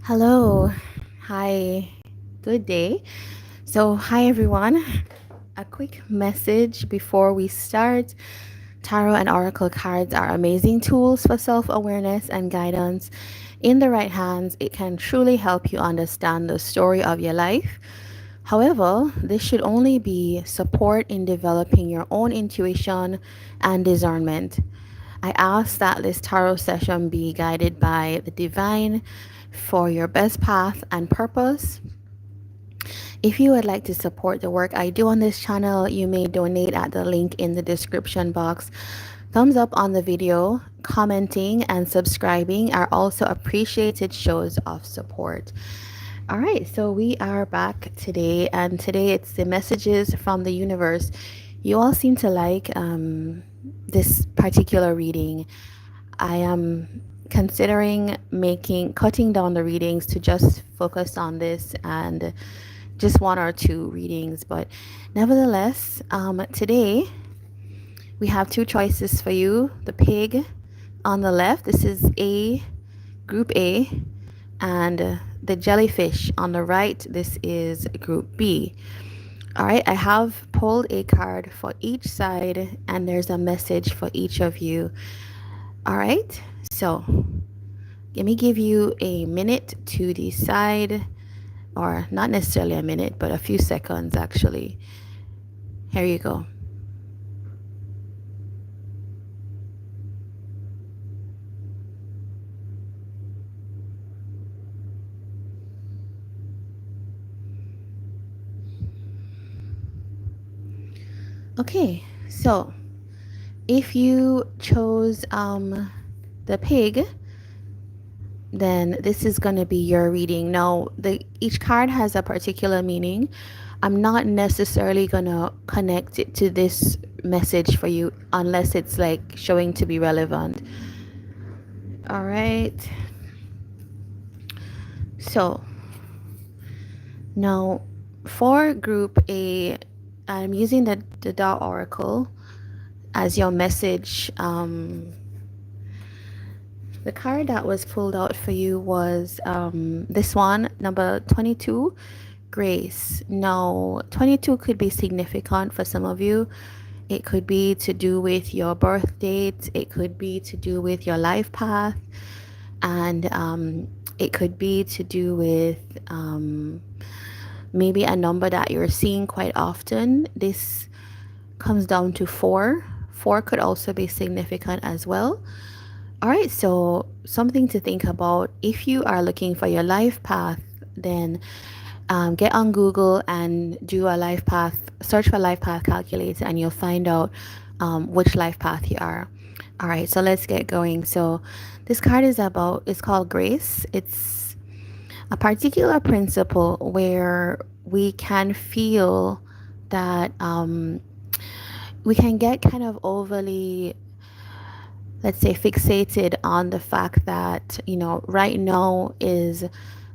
Hello. Hi. Good day. Hi everyone. A quick message before we start. Tarot and Oracle cards are amazing tools for self awareness and guidance. In the right hands, it can truly help you understand the story of your life. However, this should only be support in developing your own intuition and discernment. I ask that this tarot session be guided by the divine for your best path and purpose. If you would like to support the work I do on this channel, you may donate at the link in the description box. Thumbs up on the video, commenting, and subscribing are also appreciated shows of support. All right, so we are back today, and today it's the messages from the universe. You all seem to like this particular reading. I am considering cutting down the readings to just focus on this and just one or two readings, but nevertheless, today we have two choices for you. The pig on the left, this is A, group A, and the jellyfish on the right, this is group B. All right, I have pulled a card for each side, and there's a message for each of you. All right, so let me give you a minute to decide, or not necessarily a minute, but a few seconds actually. Here you go. Okay, so if you chose the pig, then this is going to be your reading. Now, each card has a particular meaning. I'm not necessarily going to connect it to this message for you unless it's like showing to be relevant. All right. So, now for group A, I'm using the Tao Oracle as your message. The card that was pulled out for you was this one, number 22, Grace. Now, 22 could be significant for some of you. It could be to do with your birth date. It could be to do with your life path. And it could be to do with maybe a number that you're seeing quite often. This comes down to 4. 4 could also be significant as well. All right, so something to think about. If you are looking for your life path, then get on Google and do a life path, search for life path calculator, and you'll find out which life path you are. All right, so let's get going. So this card is it's called Grace. It's a particular principle where we can feel that we can get kind of overly, let's say, fixated on the fact that, right now is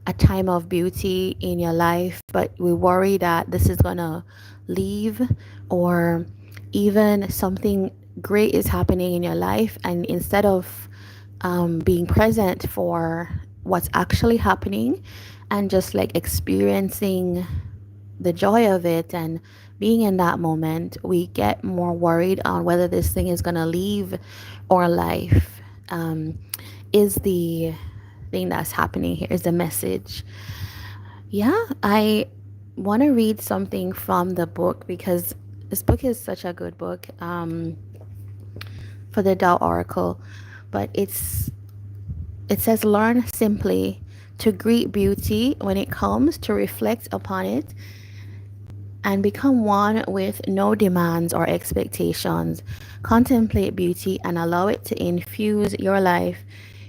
a time of beauty in your life, but we worry that this is going to leave, or even something great is happening in your life, and instead of being present for what's actually happening and just like experiencing the joy of it and being in that moment, we get more worried on whether this thing is going to leave or life is the thing that's happening here, is the message. Yeah, I want to read something from the book because this book is such a good book for the Tao Oracle. But it says, learn simply to greet beauty when it comes, to reflect upon it, and become one with no demands or expectations. Contemplate beauty and allow it to infuse your life.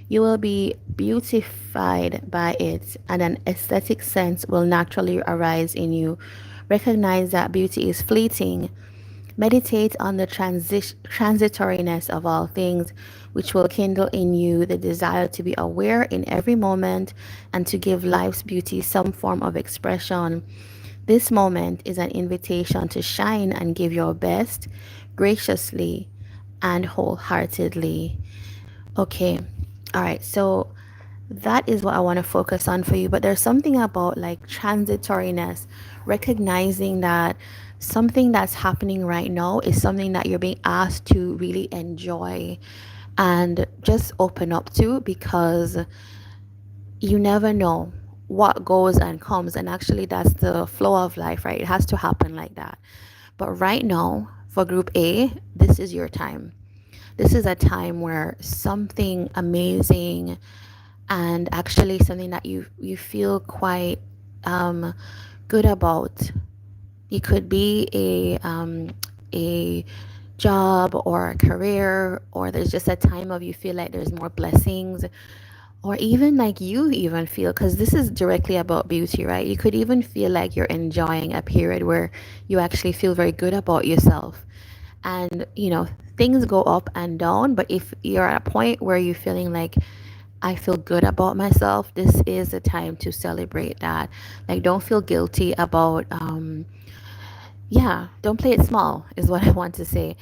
You will be beautified by it, and an aesthetic sense will naturally arise in you. Recognize that beauty is fleeting. Meditate on the transitoriness of all things, which will kindle in you the desire to be aware in every moment and to give life's beauty some form of expression. This moment is an invitation to shine and give your best graciously and wholeheartedly. Okay, all right, so That is what I want to focus on for you. But there's something about like transitoriness, recognizing that something that's happening right now is something that you're being asked to really enjoy and just open up to, because you never know what goes and comes. And actually, that's the flow of life, right? It has to happen like that. But right now, for group A, this is your time. This is a time where something amazing and actually something that you feel quite um, good about. It could be a job or a career, or there's just a time of you feel like there's more blessings, or even like you even feel, because this is directly about beauty, right? You could even feel like you're enjoying a period where you actually feel very good about yourself. And things go up and down, but if you're at a point where you're feeling like, I feel good about myself, this is the time to celebrate that. Like, don't feel guilty about yeah, don't play it small is what I want to say.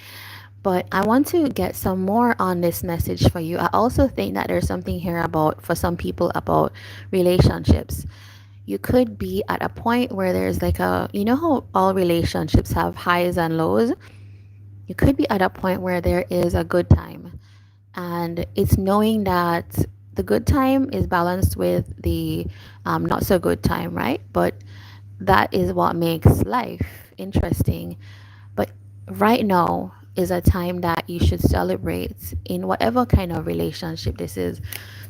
But I want to get some more on this message for you. I also think that there's something here about, for some people, about relationships. You could be at a point where there's like how all relationships have highs and lows. You could be at a point where there is a good time, and it's knowing that the good time is balanced with the not so good time, right? But that is what makes life interesting. But right now is a time that you should celebrate in whatever kind of relationship this is.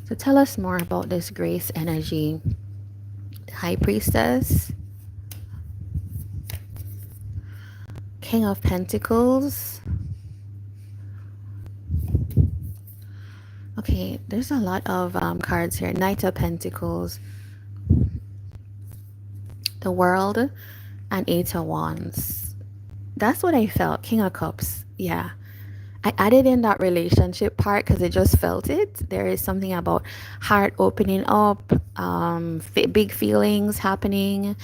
So tell us more about this grace energy. High Priestess, King of Pentacles. Okay, there's a lot of cards here. Knight of Pentacles, the World, and Eight of Wands. That's what I felt. King of Cups. Yeah. I added in that relationship part because I just felt it. There is something about heart opening up, big feelings happening.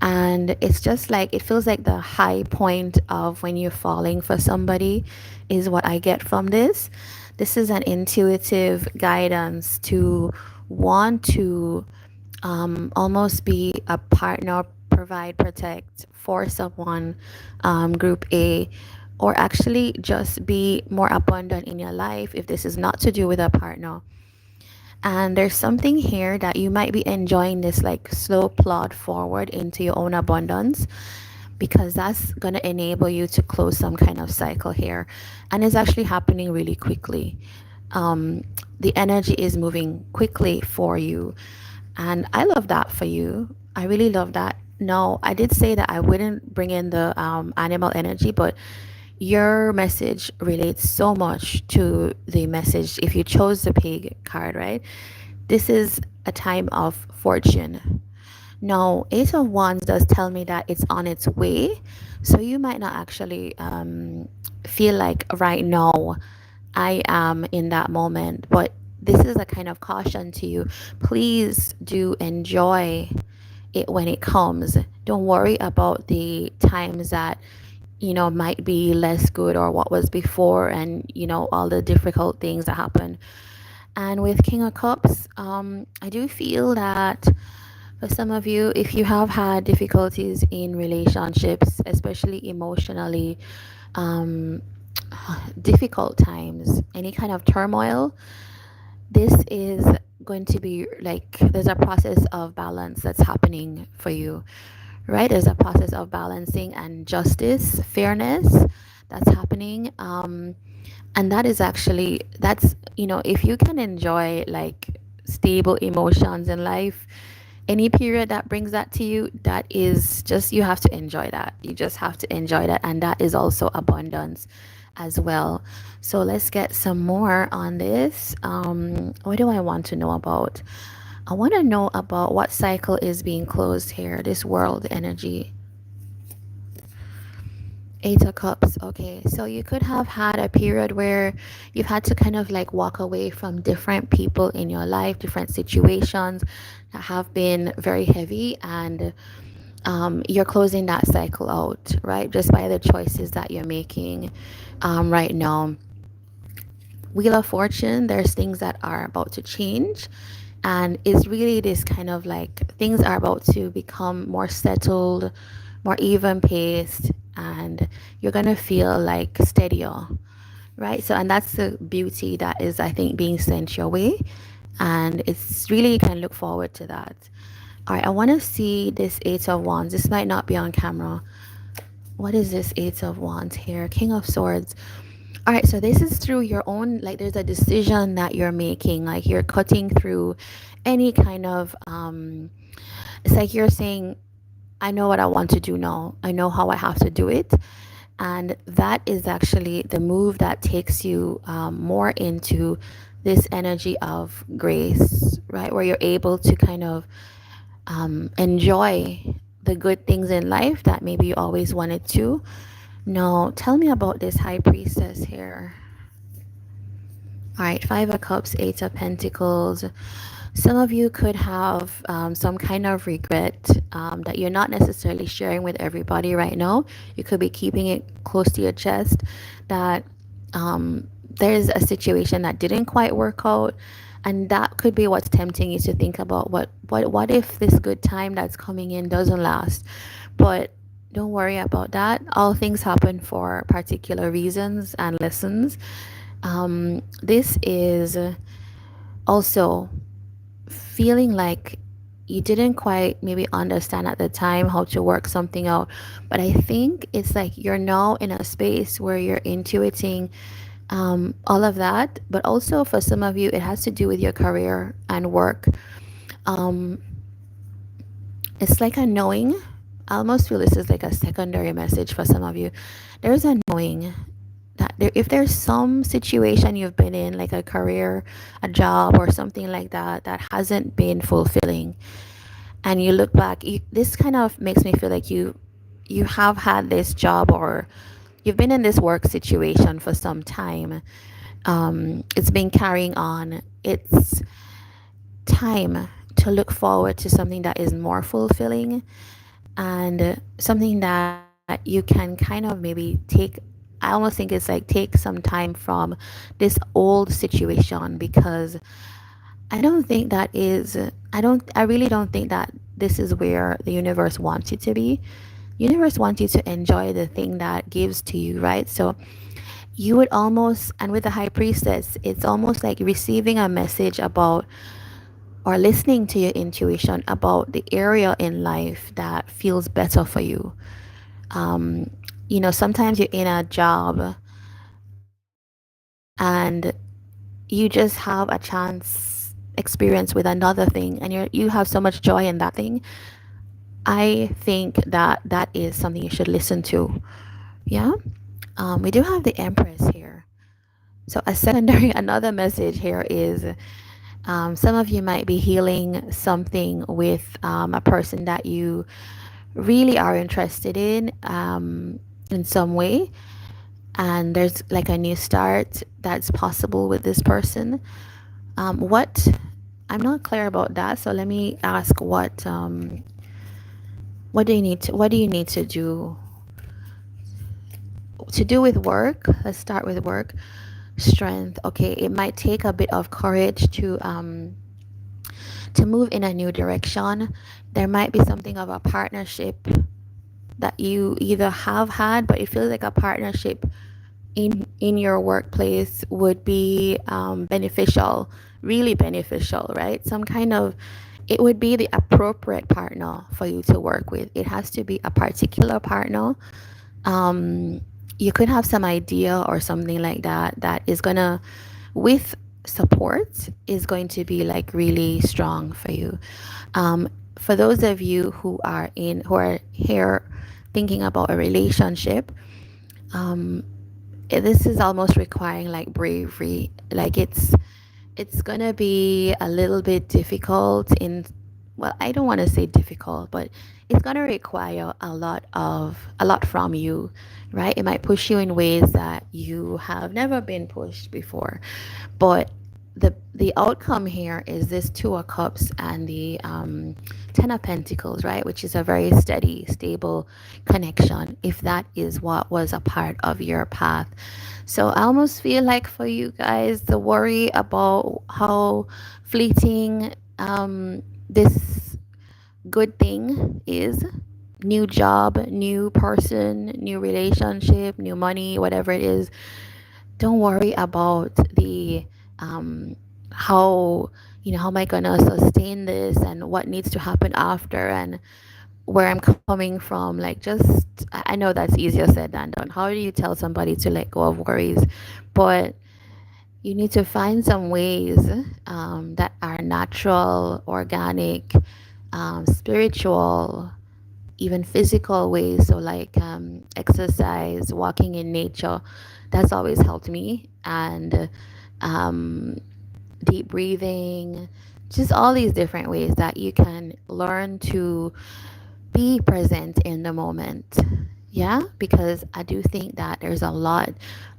And it's just like, it feels like the high point of when you're falling for somebody is what I get from this. This is an intuitive guidance to want to almost be a partner, provide, protect for someone, group A, or actually just be more abundant in your life if this is not to do with a partner. And there's something here that you might be enjoying this like slow plod forward into your own abundance, because that's going to enable you to close some kind of cycle here. And it's actually happening really quickly. The energy is moving quickly for you. And I love that for you. I really love that. No, I did say that I wouldn't bring in the animal energy, but your message relates so much to the message if you chose the pig card, right? This is a time of fortune. Now, Eight of Wands does tell me that it's on its way. So you might not actually feel like right now I am in that moment. But this is a kind of caution to you. Please do enjoy it when it comes. Don't worry about the times that might be less good, or what was before, and all the difficult things that happen. And with King of Cups, I do feel that for some of you, if you have had difficulties in relationships, especially emotionally, um, difficult times, any kind of turmoil, this is going to be like, there's a process of balance that's happening for you, right? There's a process of balancing and justice, fairness that's happening. And that is actually, that's, if you can enjoy like stable emotions in life, any period that brings that to you, that is just, you have to enjoy that. You just have to enjoy that. And that is also abundance as well. So let's get some more on this. What do I want to know about? I want to know about what cycle is being closed here, this world energy. Eight of Cups. Okay, so you could have had a period where you've had to kind of like walk away from different people in your life, different situations that have been very heavy, and you're closing that cycle out, right? Just by the choices that you're making right now. Wheel of Fortune, there's things that are about to change And it's really this kind of like things are about to become more settled, more even paced, and you're gonna feel like steadier, right? So, and that's the beauty that is, I think, being sent your way. And it's really, you can look forward to that. All right, I want to see this Eight of Wands. This might not be on camera. What is this Eight of Wands here? King of Swords. All right, so this is through your own, like there's a decision that you're making, like you're cutting through any kind of, it's like you're saying, I know what I want to do now. I know how I have to do it. And that is actually the move that takes you more into this energy of grace, right? Where you're able to kind of enjoy the good things in life that maybe you always wanted to. No, tell me about this High Priestess here. All right, Five of Cups, Eight of Pentacles. Some of you could have some kind of regret that you're not necessarily sharing with everybody right now. You could be keeping it close to your chest. That there's a situation that didn't quite work out, and that could be what's tempting you to think about what if this good time that's coming in doesn't last. But don't worry about that. All things happen for particular reasons and lessons. This is also feeling like you didn't quite maybe understand at the time how to work something out. But I think it's like you're now in a space where you're intuiting all of that. But also for some of you, it has to do with your career and work. Um, it's like a knowing. I almost feel this is like a secondary message for some of you. There's a knowing that if there's some situation you've been in, like a career, a job, or something like that, that hasn't been fulfilling, and you look back, this kind of makes me feel like you have had this job, or you've been in this work situation for some time. It's been carrying on. It's time to look forward to something that is more fulfilling, and something that you can kind of maybe take. I almost think it's like take some time from this old situation, because I really don't think that this is where the universe wants you to be. Universe wants you to enjoy the thing that gives to you, right? So you would almost, and with the High Priestess, it's almost like receiving a message about, or listening to your intuition about the area in life that feels better for you. um, Sometimes you're in a job and you just have a chance experience with another thing, and you have so much joy in that thing. I think that that is something you should listen to. Yeah. We do have the Empress here. So a secondary another message here is, some of you might be healing something with a person that you really are interested in some way, and there's like a new start that's possible with this person. What I'm not clear about that, so let me ask what do you need to do with work. Let's start with work. Strength. Okay, it might take a bit of courage to move in a new direction. There might be something of a partnership that you either have had, but it feels like a partnership in your workplace would be beneficial, really beneficial, right? Some kind of, it would be the appropriate partner for you to work with. It has to be a particular partner. um, you could have some idea or something like that that is gonna, with support, is going to be like really strong for you. For those of you who are here thinking about a relationship, um, this is almost requiring like bravery. Like it's gonna be a little bit difficult in, well, I don't want to say difficult, but it's gonna require a lot from you, right? It might push you in ways that you have never been pushed before. But the outcome here is this Two of Cups and the Ten of Pentacles, right? Which is a very steady, stable connection, if that is what was a part of your path. So I almost feel like for you guys, the worry about how fleeting this good thing is new job, new person, new relationship, new money, whatever it is. Don't worry about the how how am I gonna sustain this and what needs to happen after and where I'm coming from. Like, just I know that's easier said than done. How do you tell somebody to let go of worries? But you need to find some ways that are natural, organic, spiritual, even physical ways. So, like exercise, walking in nature, that's always helped me. And um, deep breathing, just all these different ways that you can learn to be present in the moment. Yeah, because I do think that there's a lot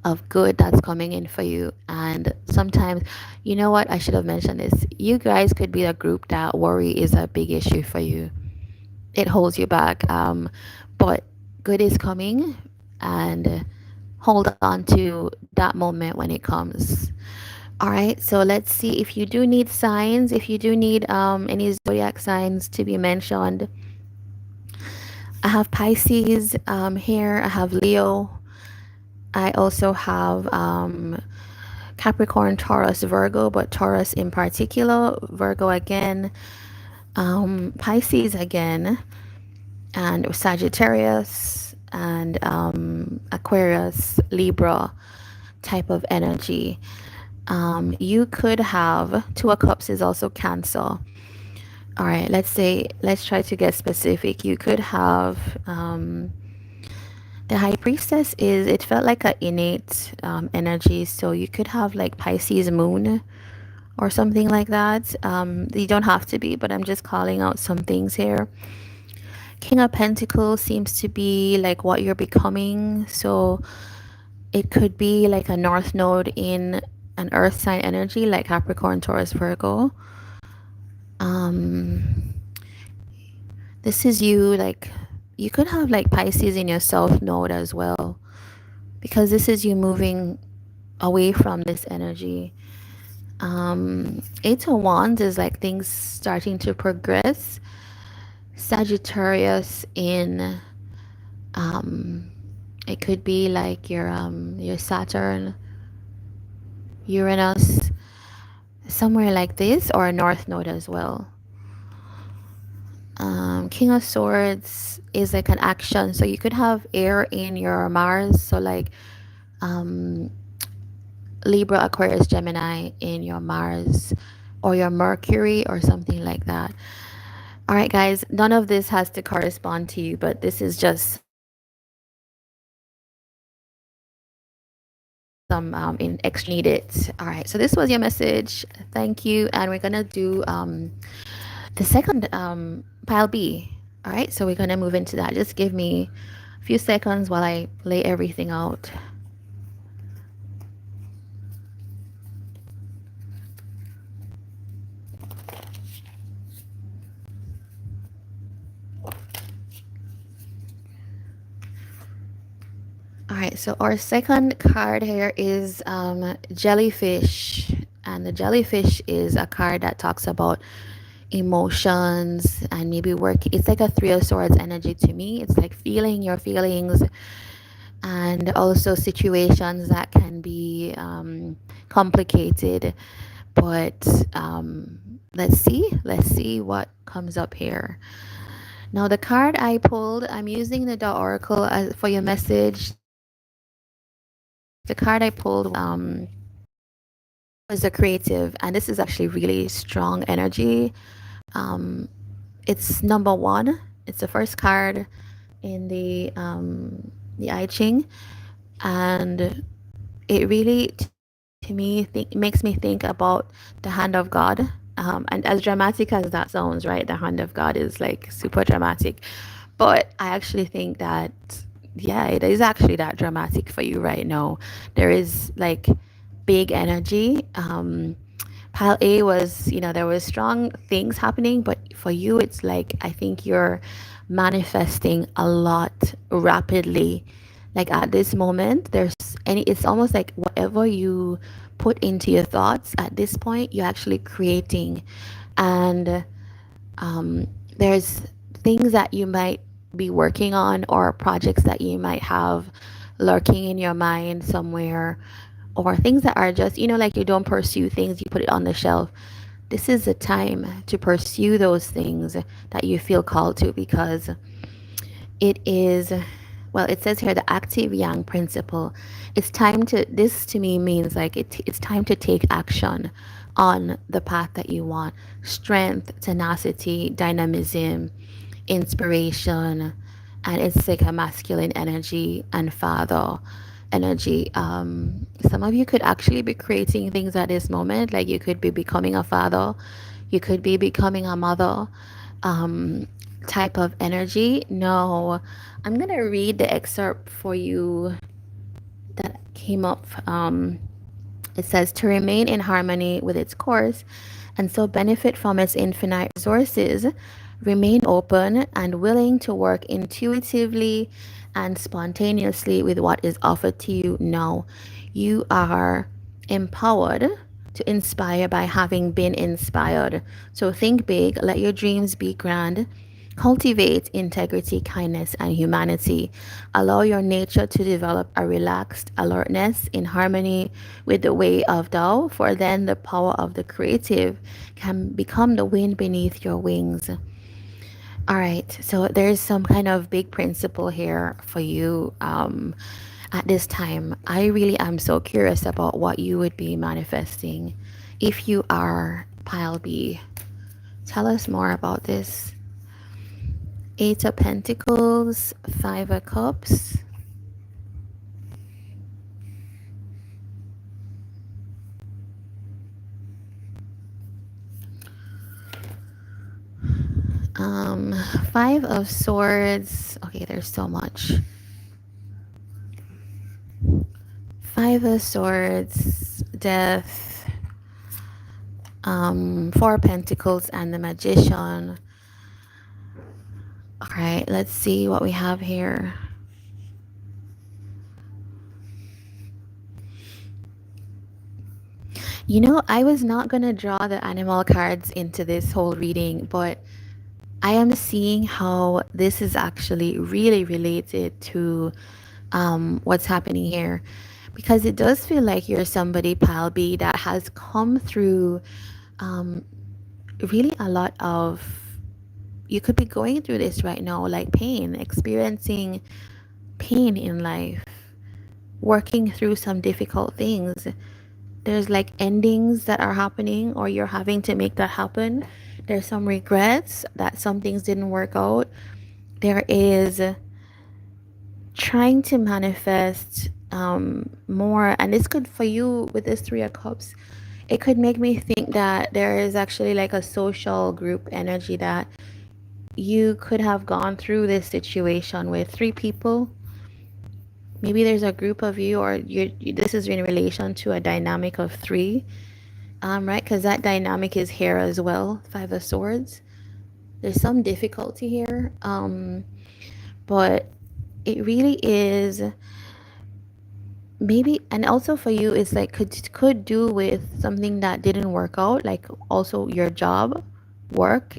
of good that's coming in for you. And sometimes, you know what, I should have mentioned this. You guys could be a group that worry is a big issue for you, it holds you back. But good is coming, and hold on to that moment when it comes. All right, so let's see if you do need signs, if you do need any zodiac signs to be mentioned. I have Pisces here, I have Leo, I also have Capricorn, Taurus, Virgo, but Taurus in particular, Virgo again, Pisces again, and Sagittarius and Aquarius, Libra type of energy. You could have Two of Cups is also Cancer. All right, let's try to get specific. You could have the High Priestess is, it felt like an innate energy. So you could have like Pisces Moon or something like that. You don't have to be, but I'm just calling out some things here. King of Pentacles seems to be like what you're becoming. So it could be like a North Node in an Earth sign energy like Capricorn, Taurus, Virgo. Um, this is you, like, you could have like Pisces in your South Node as well, because this is you moving away from this energy. Eight of Wands is like things starting to progress. Sagittarius in it could be like your Saturn, Uranus, somewhere like this, or a North Node as well. King of Swords is like an action, so you could have air in your Mars, so like um, Libra, Aquarius, Gemini in your Mars, or your Mercury, or something like that. All right, guys, none of this has to correspond to you, but this is just some in extra needed. All right, so this was your message. Thank you, and we're gonna do the second pile B. All right, so we're gonna move into that. Just give me a few seconds while I lay everything out. All right, so our second card here is jellyfish, and the jellyfish is a card that talks about emotions and maybe work. It's like a Three of Swords energy to me. It's like feeling your feelings, and also situations that can be complicated. But let's see what comes up here. Now, the card I pulled, I'm using the Dot Oracle for your message. The card I pulled was a creative, and this is actually really strong energy. Um, it's number one. It's the first card in the I Ching, and it really, to me, makes me think about the hand of God. And as dramatic as that sounds, right? The hand of God is like super dramatic, but I actually think that, yeah, it is actually that dramatic for you right now. There is like big energy. Pile A was, there was strong things happening, but for you, it's like, I think you're manifesting a lot rapidly. Like at this moment, it's almost like whatever you put into your thoughts at this point, you're actually creating. And there's things that you might be working on, or projects that you might have lurking in your mind somewhere, or things that are just, like you don't pursue things, you put it on the shelf. This is the time to pursue those things that you feel called to, because it is, well, it says here the active yang principle. This to me means like it's time to take action on the path that you want. Strength, tenacity, dynamism, inspiration, and it's like a masculine energy and father energy. Some of you could actually be creating things at this moment, like you could be becoming a father, you could be becoming a mother, um, type of energy. No, I'm gonna read the excerpt for you that came up. It says to remain in harmony with its course and so benefit from its infinite resources, remain open and willing to work intuitively and spontaneously with what is offered to you now. You are empowered to inspire by having been inspired. So think big, let your dreams be grand. Cultivate integrity, kindness, and humanity. Allow your nature to develop a relaxed alertness in harmony with the way of Tao, for then the power of the creative can become the wind beneath your wings. All right, so there's some kind of big principle here for you at this time. I really am so curious about what you would be manifesting if you are pile B. Tell us more about this. Eight of Pentacles, Five of Cups. Five of Swords. Okay, there's so much. Five of Swords, Death, Four of Pentacles, and the Magician. All right, let's see what we have here. I was not going to draw the animal cards into this whole reading, but I am seeing how this is actually really related to what's happening here, because it does feel like you're somebody, pile B, that has come through really a lot of, you could be going through this right now, like pain, experiencing pain in life, working through some difficult things. There's like endings that are happening, or you're having to make that happen. There's some regrets that some things didn't work out. There is trying to manifest more, and this could, for you with this Three of Cups, it could make me think that there is actually like a social group energy, that you could have gone through this situation with three people. Maybe there's a group of you, or this is in relation to a dynamic of three, right? Because that dynamic is here as well. Five of Swords. There's some difficulty here, but it really is maybe, and also for you, it's like could do with something that didn't work out, like also your job, work.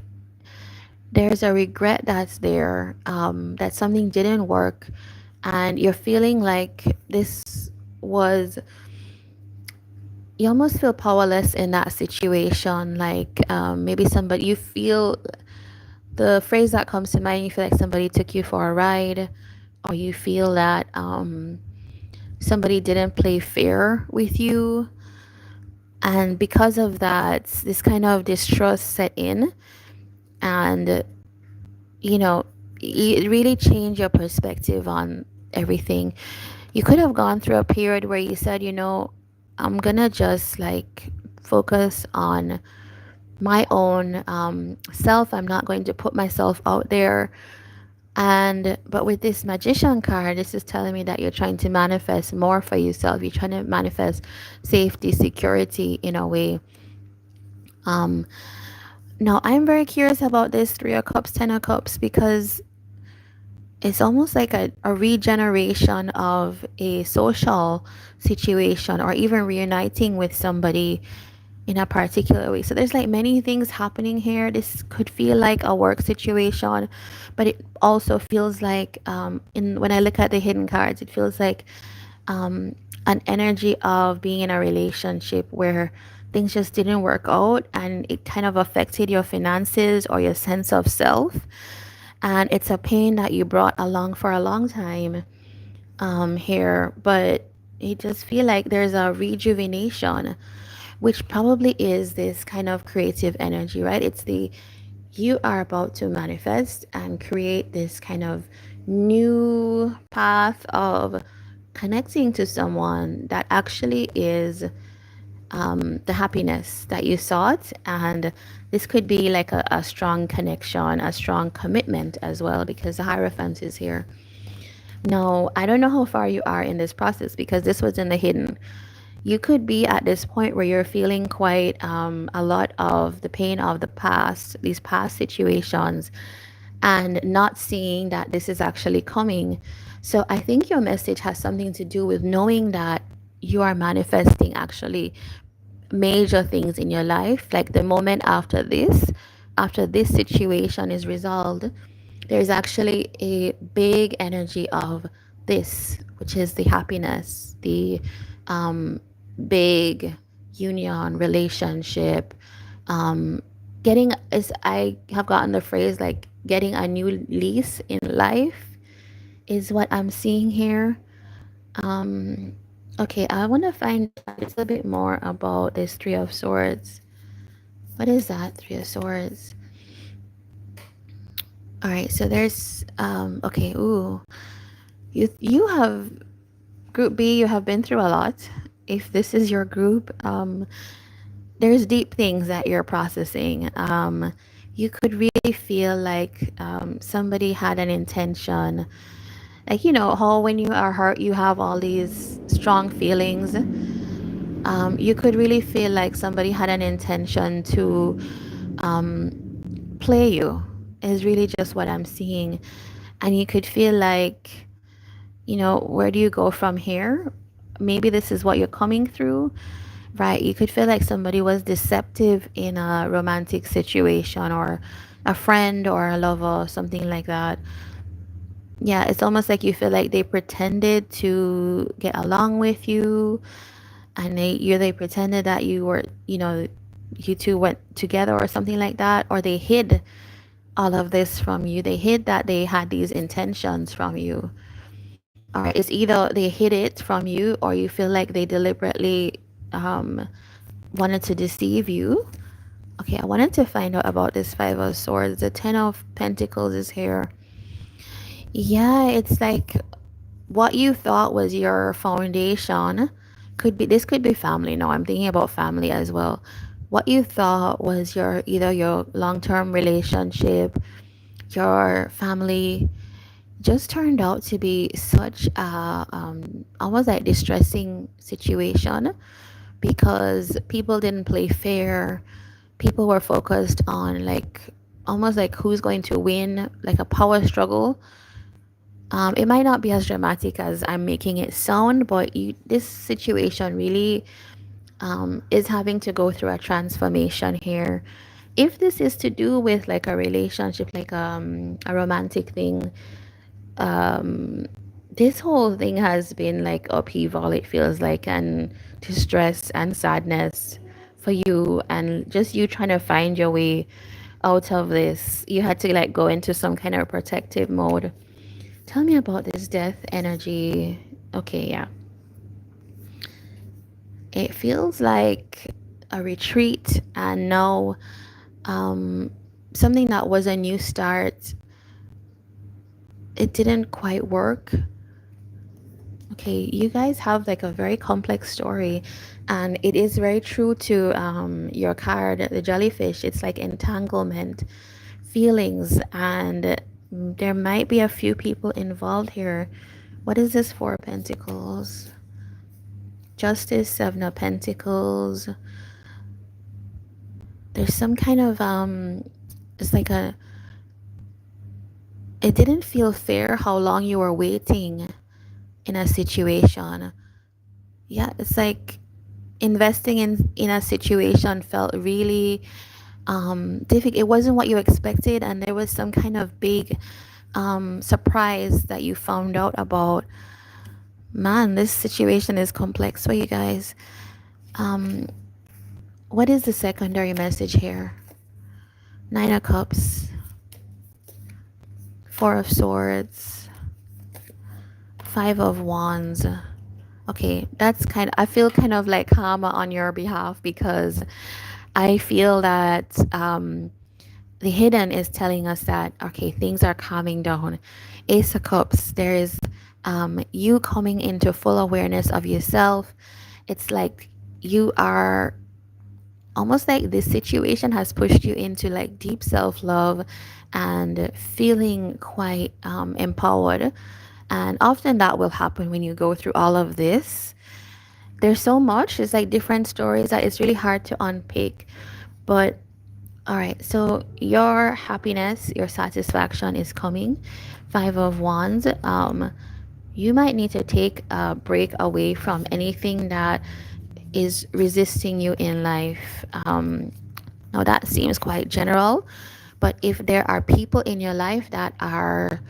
There's a regret that's there, that something didn't work, and you're feeling like this was, you almost feel powerless in that situation. Like maybe somebody, you feel, the phrase that comes to mind, you feel like somebody took you for a ride, or you feel that somebody didn't play fair with you, and because of that, this kind of distrust set in, and it really changed your perspective on everything. You could have gone through a period where you said, I'm gonna just like focus on my own self. I'm not going to put myself out there. But with this Magician card, this is telling me that you're trying to manifest more for yourself. You're trying to manifest safety, security in a way. Now, I'm very curious about this Three of Cups, Ten of Cups, because it's almost like a regeneration of a social situation, or even reuniting with somebody. in a particular way. So there's like many things happening here. This could feel like a work situation, but it also feels like in when I look at the hidden cards, it feels like um, an energy of being in a relationship where things just didn't work out and it kind of affected your finances or your sense of self. And it's a pain that you brought along for a long time here, but it just feel like there's a rejuvenation, which probably is this kind of creative energy, right? It's the you are about to manifest and create this kind of new path of connecting to someone that actually is the happiness that you sought. And this could be like a strong connection, a strong commitment as well, because the Hierophant is here. Now, I don't know how far you are in this process because this was in the hidden. You could be at this point where you're feeling quite a lot of the pain of the past, these past situations, and not seeing that this is actually coming. So I think your message has something to do with knowing that you are manifesting actually major things in your life. Like the moment after this situation is resolved, there's actually a big energy of this, which is the happiness, the um, big union relationship. Um, getting is I have gotten the phrase like getting a new lease in life is what I'm seeing here. Um, okay, I want to find out a little bit more about this Three of Swords. What is that Three of Swords? All right, so there's okay, ooh. You have group B, you have been through a lot. If this is your group, there's deep things that you're processing. You could really feel like somebody had an intention. Like, you know, how when you are hurt, you have all these strong feelings. You could really feel like somebody had an intention to play you, is really just what I'm seeing. And you could feel like, you know, where do you go from here? Maybe this is what you're coming through, right? You could feel like somebody was deceptive in a romantic situation or a friend or a lover, something like that. Yeah, it's almost like you feel like they pretended to get along with you and they pretended that you were, you know, you two went together or something like that, or they hid all of this from you. They hid that they had these intentions from you. All right, it's either they hid it from you or you feel like they deliberately um, wanted to deceive you. Okay, I wanted to find out about this Five of Swords. The Ten of Pentacles is here. Yeah, it's like what you thought was your foundation could be, this could be family. No, I'm thinking about family as well. What you thought was your either your long-term relationship, your family, just turned out to be such a almost like distressing situation because people didn't play fair. People were focused on like almost like who's going to win, like a power struggle. It might not be as dramatic as I'm making it sound, but this situation really is having to go through a transformation here. If this is to do with like a relationship, like a romantic thing, this whole thing has been like upheaval, it feels like, and distress and sadness for you, and just you trying to find your way out of this. You had to like go into some kind of protective mode. Tell me about this death energy. Okay, yeah. It feels like a retreat and now something that was a new start. It didn't quite work. Okay, you guys have like a very complex story, and it is very true to your card, the jellyfish. It's like entanglement, feelings, and there might be a few people involved here. What is this Four of Pentacles? Justice, Seven of Pentacles. There's some kind of it's like a, it didn't feel fair how long you were waiting in a situation. Yeah, it's like investing in a situation felt really difficult. It wasn't what you expected, and there was some kind of big surprise that you found out about. Man, this situation is complex for you guys. um what is the secondary message here? Nine of Cups, Four of Swords, Five of Wands. Okay, that's I feel kind of like karma on your behalf, because I feel that the hidden is telling us that, okay, things are calming down. Ace of Cups, there is you coming into full awareness of yourself. It's like you are almost like this situation has pushed you into like deep self-love and feeling quite empowered. And often that will happen when you go through all of this. There's so much, it's like different stories that it's really hard to unpick. But all right, so your happiness, your satisfaction is coming. Five of Wands. You might need to take a break away from anything that is resisting you in life. Now that seems quite general, but if there are people in your life that are,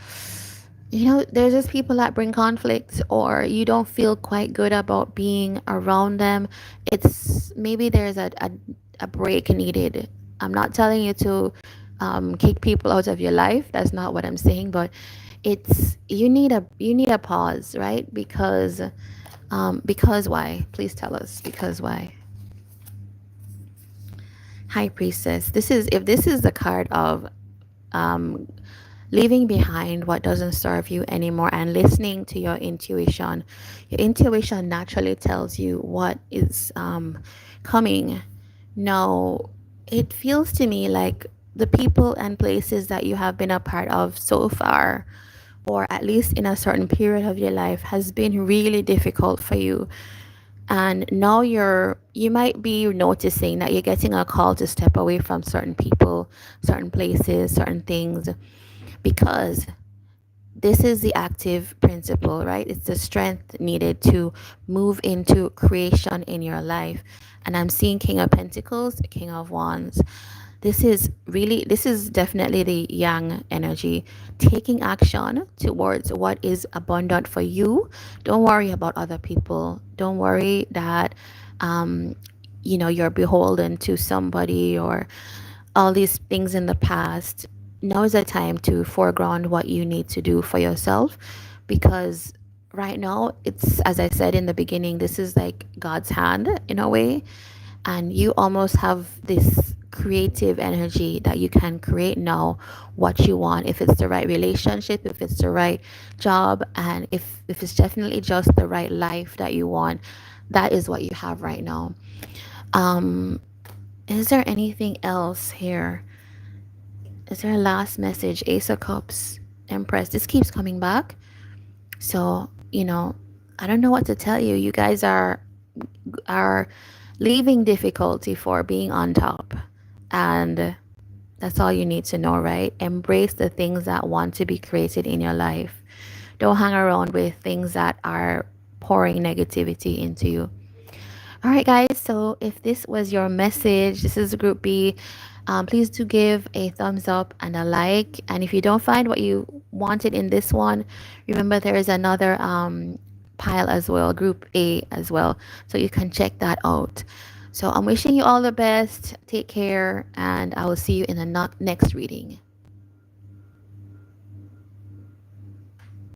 there's just people that bring conflict, or you don't feel quite good about being around them, it's maybe there's a break needed. I'm not telling you to kick people out of your life. That's not what I'm saying, but it's you need a pause, right? Because why? Please tell us, because why? High Priestess. If this is the card of um, leaving behind what doesn't serve you anymore and listening to your intuition. Your intuition naturally tells you what is coming. Now, it feels to me like the people and places that you have been a part of so far, or at least in a certain period of your life, has been really difficult for you. And now you might be noticing that you're getting a call to step away from certain people, certain places, certain things, because this is the active principle, right? It's the strength needed to move into creation in your life. And I'm seeing King of Pentacles, King of Wands. This is definitely the yang energy, taking action towards what is abundant for you. Don't worry about other people. Don't worry that you're beholden to somebody or all these things in the past. Now is the time to foreground what you need to do for yourself, because right now, it's, as I said in the beginning, this is like God's hand in a way, and you almost have this creative energy that you can create now what you want, if it's the right relationship, if it's the right job, and if it's definitely just the right life that you want. That is what you have right now. um is there anything else here? Is there a last message? Ace of Cups, Empress. This keeps coming back. So, I don't know what to tell you. You guys are leaving difficulty for being on top. And that's all you need to know, right? Embrace the things that want to be created in your life. Don't hang around with things that are pouring negativity into you. All right, guys. So if this was your message, this is Group B. Please do give a thumbs up and a like. And if you don't find what you wanted in this one, remember there is another pile as well, Group A as well. So you can check that out. So I'm wishing you all the best. Take care, and I will see you in the next reading.